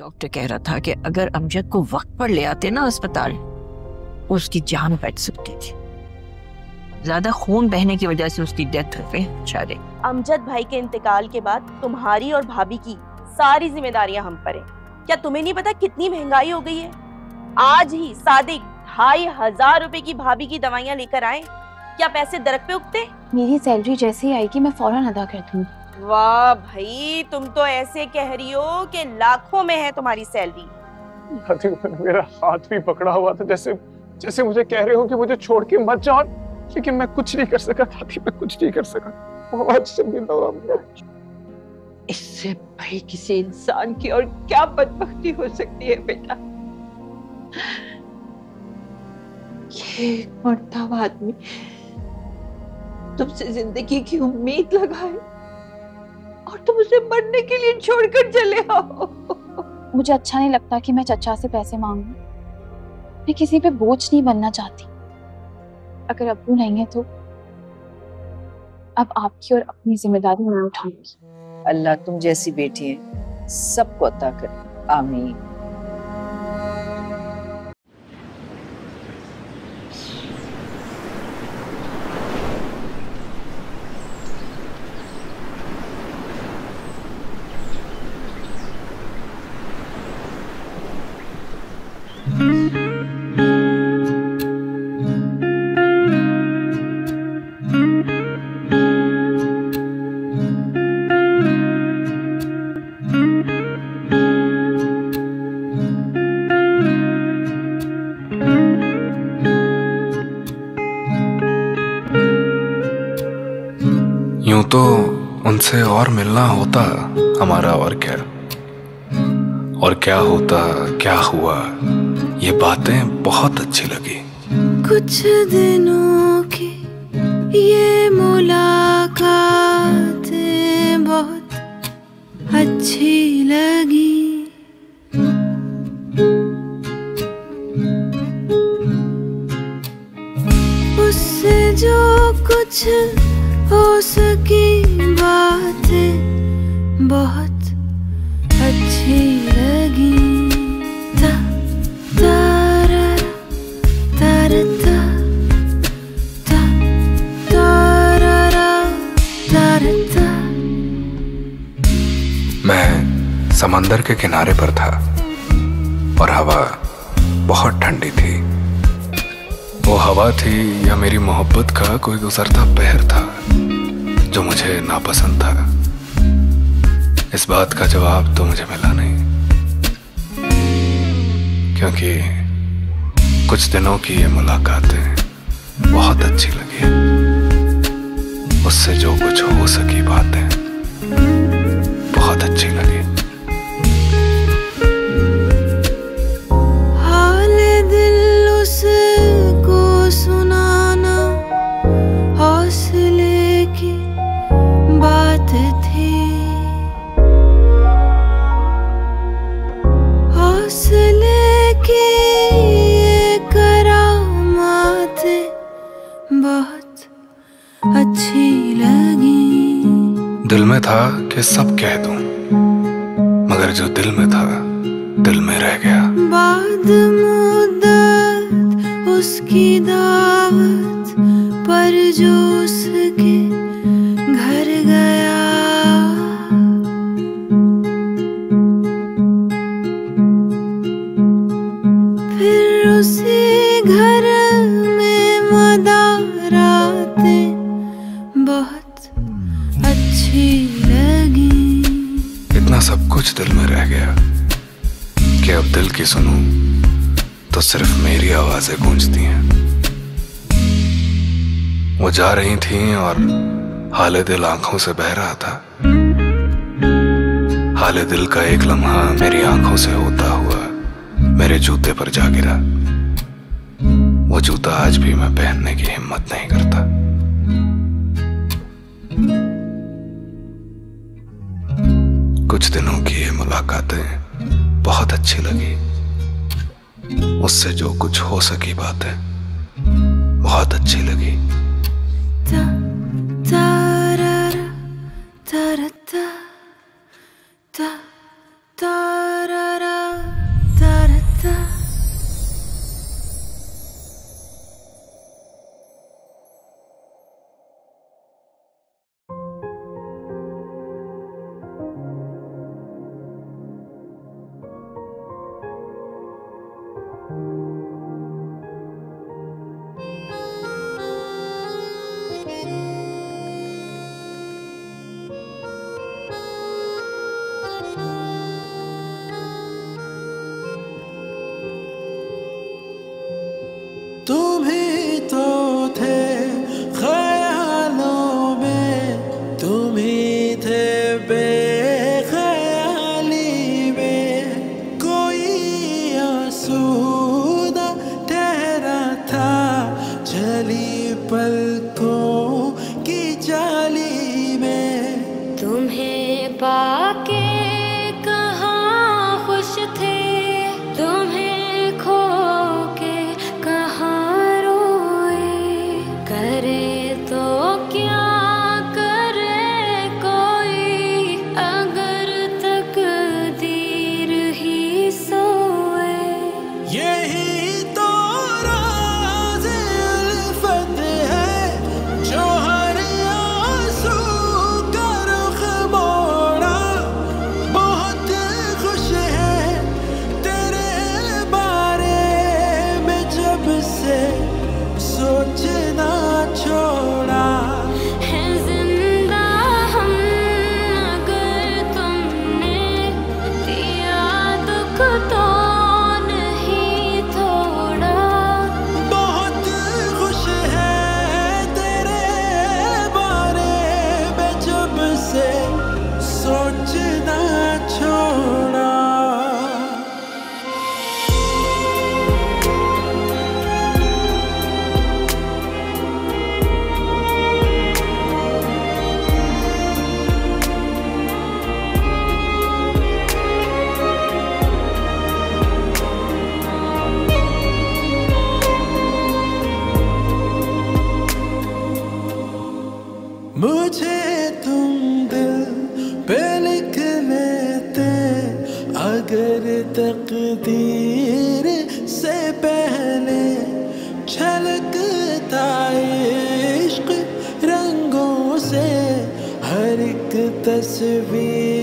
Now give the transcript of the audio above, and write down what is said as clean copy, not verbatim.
Doctor कह रहा था कि अगर अमजद को वक्त पर ले आते ना अस्पताल, उसकी जान बच सकती थी। ज्यादा खून बहने की वजह से उसकी डेथ हो गई बेचारे। अमजद भाई के इंतकाल के बाद तुम्हारी और भाभी की सारी जिम्मेदारियां हम पर हैं। क्या तुम्हें नहीं पता कितनी महंगाई हो गई है? आज ही सादिक 2500 रुपए की भाभी की दवाइयां लेकर आए। क्या पैसे दरक पे उगते? मेरी सैलरी जैसे ही आएगी मैं फौरन अदा कर दूंगी। वाह भाई, तुम तो ऐसे कह रही हो कि लाखों में है तुम्हारी सैलरी। मेरा हाथ भी पकड़ा हुआ था, जैसे जैसे मुझे कह रहे हो कि मुझे छोड़ के मत जाओ, लेकिन मैं कुछ नहीं कर सका दादी, मैं कुछ नहीं कर सका। बहुत शर्मिंदा। इससे भाई किसी इंसान की और क्या बदबख्ती हो सकती है बेटा। ये एक मरता आदमी तुमसे जिंदगी की उम्मीद लगाए और तुम उसे मरने के लिए छोड़कर चले आओ। मुझे अच्छा नहीं लगता कि मैं चचा से पैसे मांगूं। मैं किसी पे बोझ नहीं बनना चाहती। अगर अब्बू नहीं है तो अब आपकी और अपनी जिम्मेदारी मैं उठाऊंगी। अल्लाह तुम जैसी बेटी है सबको अता करे, आमीन। यूं तो उनसे और मिलना होता हमारा, और क्या होता, क्या हुआ, ये बातें बहुत अच्छी लगी। कुछ दिनों की ये मुलाकातें बहुत अच्छी लगी। उससे जो कुछ हो सकी बातें बहुत अच्छी लगी। ता तारा तारा ता ता तारा तारा ता। मैं समंदर के किनारे पर था और हवा बहुत ठंडी थी। वो हवा थी या मेरी मोहब्बत का कोई गुजरता पहर था जो मुझे नापसंद था। इस बात का जवाब तो मुझे मिला नहीं, क्योंकि कुछ दिनों की ये मुलाकातें बहुत अच्छी लगी। उससे जो कुछ हो सकी बातें बहुत अच्छी लगी। बहुत अच्छी लगी। दिल में था कि सब कह दूं, मगर जो दिल में था दिल में रह गया। बाद मुद्दत उसकी दावत पर जो उसके घर गया। फिर उसी घर में मदारातें बहुत अच्छी लगी। इतना सब कुछ दिल में रह गया कि अब दिल की सुनूं तो सिर्फ मेरी आवाजें गूंजती हैं। वो जा रही थीं और हाले दिल आंखों से बह रहा था। हाले दिल का एक लम्हा मेरी आंखों से होता हुआ मेरे जूते पर जा गिरा। वो जूता आज भी मैं पहनने की हिम्मत नहीं करता। कुछ दिनों की ये मुलाकातें बहुत अच्छी लगी। उससे जो कुछ हो सकी बातें बहुत अच्छी लगी। ता तारा तारा ता ता तारा चली पलकों की जाली में। तुम्हें पाके कहाँ खुश थे, तुम्हें खो के कहाँ रोए। करे तो क्या करे कोई, अगर तकदीर ही सोए। यही तो राज़ उल्फत है जो हर आंसू का रुख मोड़ा। बहुत खुश है तेरे बारे में जब से सोचना छोड़ा। है जिंदा हम अगर तुमने दिया दुख तो नहीं थोड़ा। बहुत खुश है तेरे बारे में जब से सोचना छोड़ा। मुझे तुम दिल पे लिख लेते अगर तकदीर से पहले। छलकता इश्क रंगों से हर एक तस्वीर